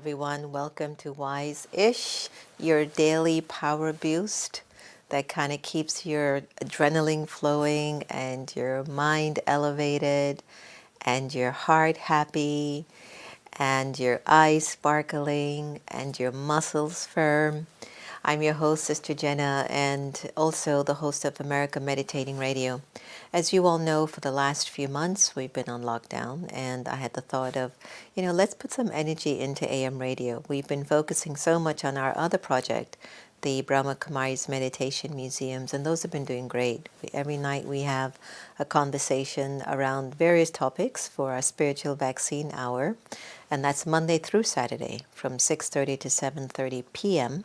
Everyone, welcome to Wise-ish, your daily power boost that kind of keeps your adrenaline flowing and your mind elevated and your heart happy and your eyes sparkling and your muscles firm. I'm your host, Sister Jenna, and also the host of America Meditating Radio. As you all know, for the last few months, we've been on lockdown, and I had the thought of, let's put some energy into AM radio. We've been focusing so much on our other project, the Brahma Kumari's Meditation Museums, and those have been doing great. Every night we have a conversation around various topics for our spiritual vaccine hour, and that's Monday through Saturday from 6:30 to 7:30 p.m.,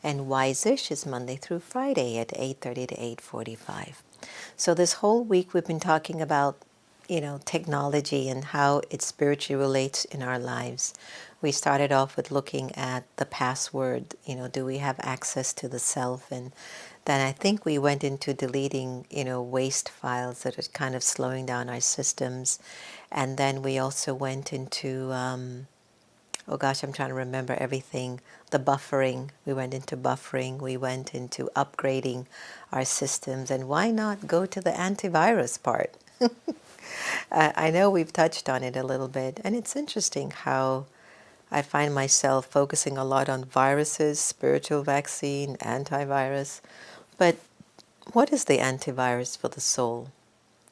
and Wise-ish is Monday through Friday at 8:30 to 8:45. So this whole week we've been talking about technology and how it spiritually relates in our lives. We started off with looking at the password, do we have access to the self? And then I think we went into deleting, waste files that are kind of slowing down our systems. And then we also went into, oh gosh, I'm trying to remember everything. The buffering, we went into buffering, we went into upgrading our systems. And why not go to the antivirus part? I know we've touched on it a little bit, and it's interesting how I find myself focusing a lot on viruses, spiritual vaccine, antivirus. But what is the antivirus for the soul?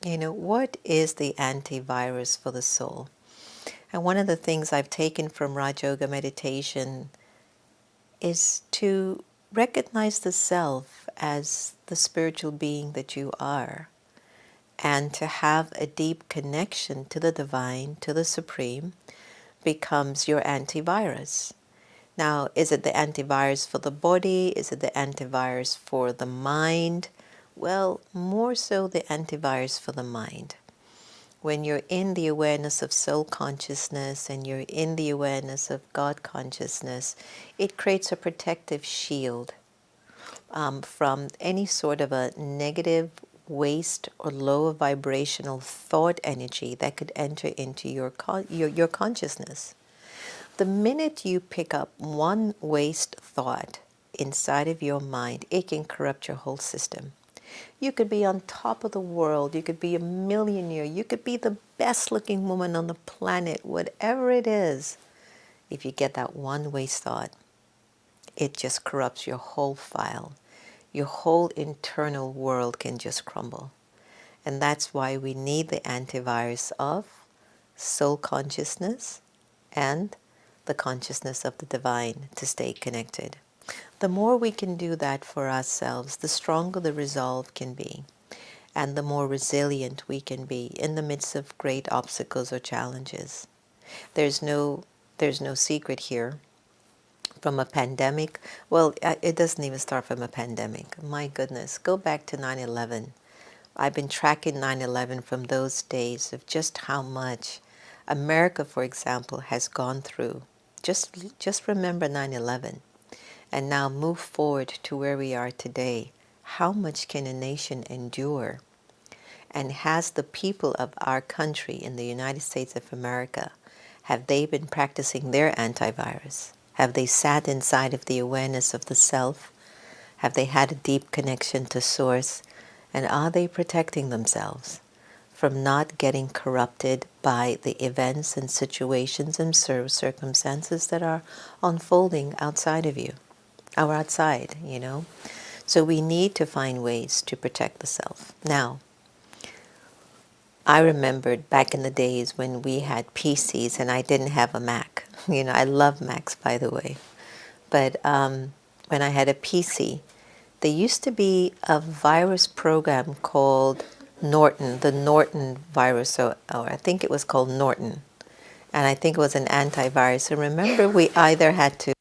What is the antivirus for the soul? And one of the things I've taken from Raj Yoga meditation is to recognize the self as the spiritual being that you are, and to have a deep connection to the divine, to the supreme, becomes your antivirus. Now, is it the antivirus for the body? Is it the antivirus for the mind? Well, more so the antivirus for the mind. When you're in the awareness of soul consciousness and you're in the awareness of God consciousness, it creates a protective shield from any sort of a negative waste or lower vibrational thought energy that could enter into your consciousness. The minute you pick up one waste thought inside of your mind, it can corrupt your whole system. You could be on top of the world, you could be a millionaire, you could be the best looking woman on the planet, whatever it is. If you get that one waste thought, it just corrupts your whole file. Your whole internal world can just crumble. And that's why we need the antivirus of soul consciousness and the consciousness of the divine to stay connected. The more we can do that for ourselves, the stronger the resolve can be, and the more resilient we can be in the midst of great obstacles or challenges. There's no secret here. From a pandemic, well, it doesn't even start from a pandemic. My goodness, go back to 9/11. I've been tracking 9/11 from those days of just how much America, for example, has gone through. Just remember 9/11, and now move forward to where we are today. How much can a nation endure? And has the people of our country in the United States of America, have they been practicing their antivirus? Have they sat inside of the awareness of the self? Have they had a deep connection to source? And are they protecting themselves from not getting corrupted by the events and situations and circumstances that are unfolding outside of you, or outside, So we need to find ways to protect the self. Now, I remembered back in the days when we had PCs and I didn't have a Mac. I love Macs, by the way. But when I had a PC, there used to be a virus program called Norton, the Norton virus, or I think it was called Norton. And I think it was an antivirus. And remember, we either had to,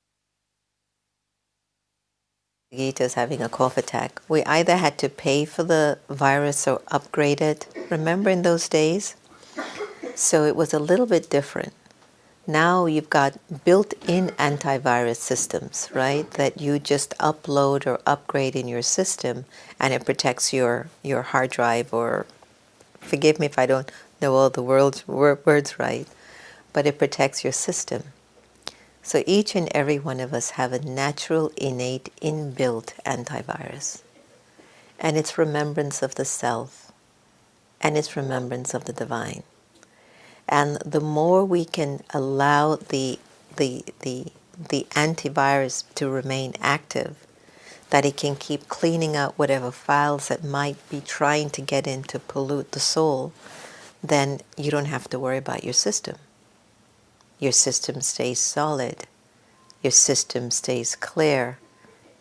Gita's having a cough attack. We either had to pay for the virus or upgrade it. Remember in those days? So it was a little bit different. Now you've got built-in antivirus systems, right? That you just upload or upgrade in your system, and it protects your hard drive, or forgive me if I don't know all the words right, but it protects your system. So each and every one of us have a natural, innate, inbuilt antivirus. And it's remembrance of the self, and it's remembrance of the divine. And the more we can allow the antivirus to remain active, that it can keep cleaning out whatever files that might be trying to get in to pollute the soul, then you don't have to worry about your system. Your system stays solid. Your system stays clear.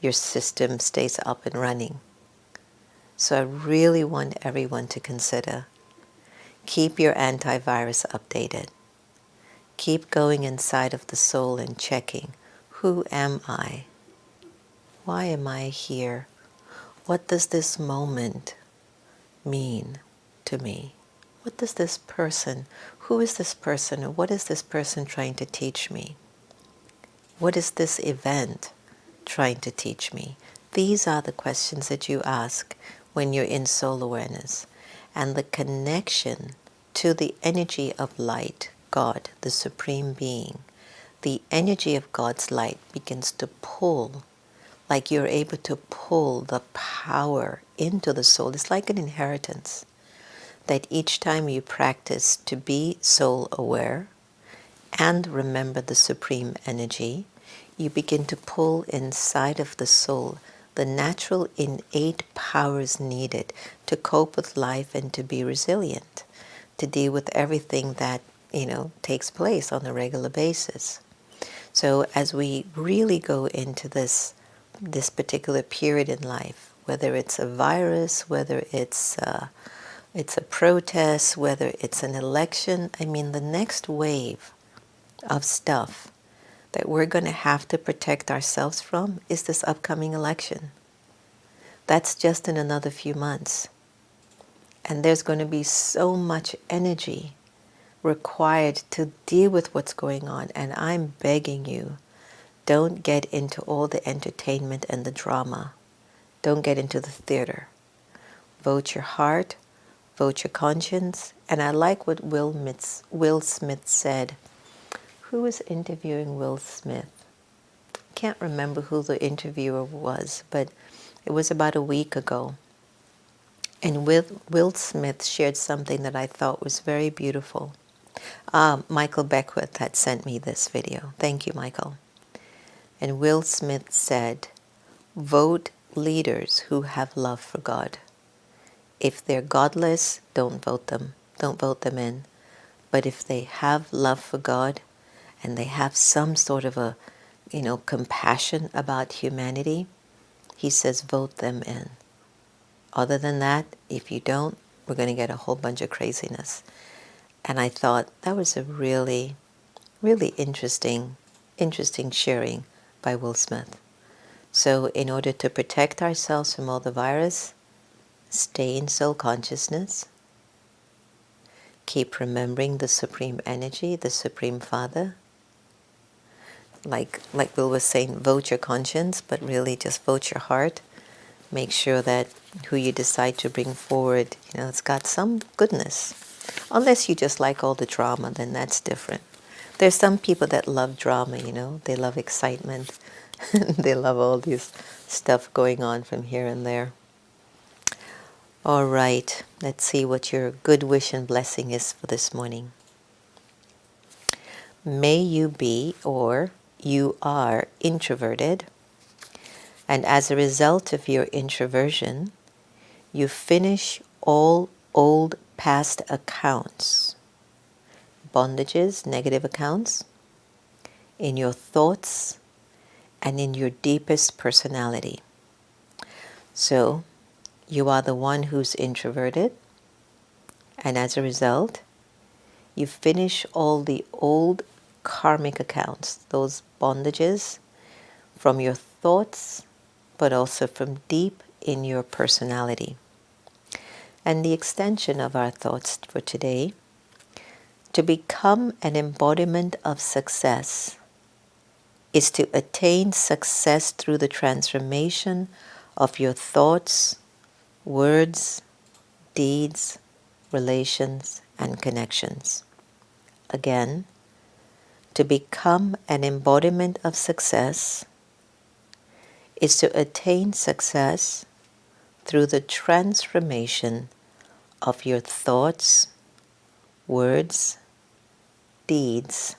Your system stays up and running. So I really want everyone to consider, keep your antivirus updated. Keep going inside of the soul and checking, who am I? Why am I here? What does this moment mean to me? What does this person, who is this person, or what is this person trying to teach me? What is this event trying to teach me? These are the questions that you ask when you're in soul awareness. And the connection to the energy of light, God, the Supreme Being, the energy of God's light begins to pull, like you're able to pull the power into the soul. It's like an inheritance, that each time you practice to be soul aware and remember the Supreme Energy, you begin to pull inside of the soul the natural innate powers needed to cope with life and to be resilient, to deal with everything that, takes place on a regular basis. So as we really go into this particular period in life, whether it's a virus, whether it's a protest, whether it's an election, the next wave of stuff that we're going to have to protect ourselves from is this upcoming election. That's just in another few months. And there's going to be so much energy required to deal with what's going on. And I'm begging you, don't get into all the entertainment and the drama. Don't get into the theater. Vote your heart, vote your conscience. And I like what Will Smith said. Who was interviewing Will Smith? Can't remember who the interviewer was, but it was about a week ago. And Will Smith shared something that I thought was very beautiful. Michael Beckwith had sent me this video. Thank you, Michael. And Will Smith said, vote leaders who have love for God. If they're godless, don't vote them. Don't vote them in. But if they have love for God and they have some sort of a, compassion about humanity, he says, vote them in. Other than that, if you don't, we're going to get a whole bunch of craziness. And I thought that was a really, really interesting sharing by Will Smith. So in order to protect ourselves from all the virus, stay in soul consciousness. Keep remembering the Supreme Energy, the Supreme Father. Like Will was saying, vote your conscience, but really just vote your heart. Make sure that who you decide to bring forward, it's got some goodness. Unless you just like all the drama, then that's different. There's some people that love drama, They love excitement. They love all this stuff going on from here and there. All right, let's see what your good wish and blessing is for this morning. May you be, or you are, introverted, and as a result of your introversion, you finish all old past accounts, bondages, negative accounts, in your thoughts and in your deepest personality. So, you are the one who's introverted, and as a result, you finish all the old karmic accounts, those bondages, from your thoughts, but also from deep in your personality. And the extension of our thoughts for today, to become an embodiment of success, is to attain success through the transformation of your thoughts, words, deeds, relations, and connections. Again, to become an embodiment of success is to attain success through the transformation of your thoughts, words, deeds,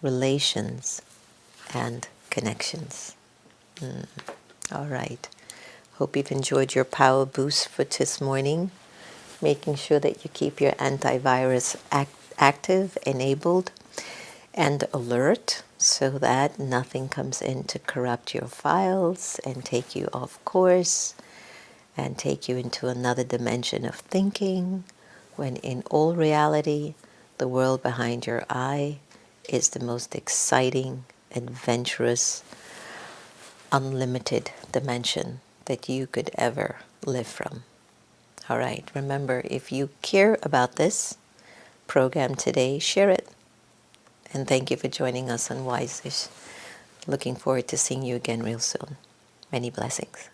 relations, and connections. All right. Hope you've enjoyed your power boost for this morning, making sure that you keep your antivirus active, enabled, and alert so that nothing comes in to corrupt your files and take you off course and take you into another dimension of thinking, when in all reality, the world behind your eye is the most exciting, adventurous, unlimited dimension that you could ever live from. All right, remember, if you care about this program today, share it. And thank you for joining us on Wise-ish. Looking forward to seeing you again real soon. Many blessings.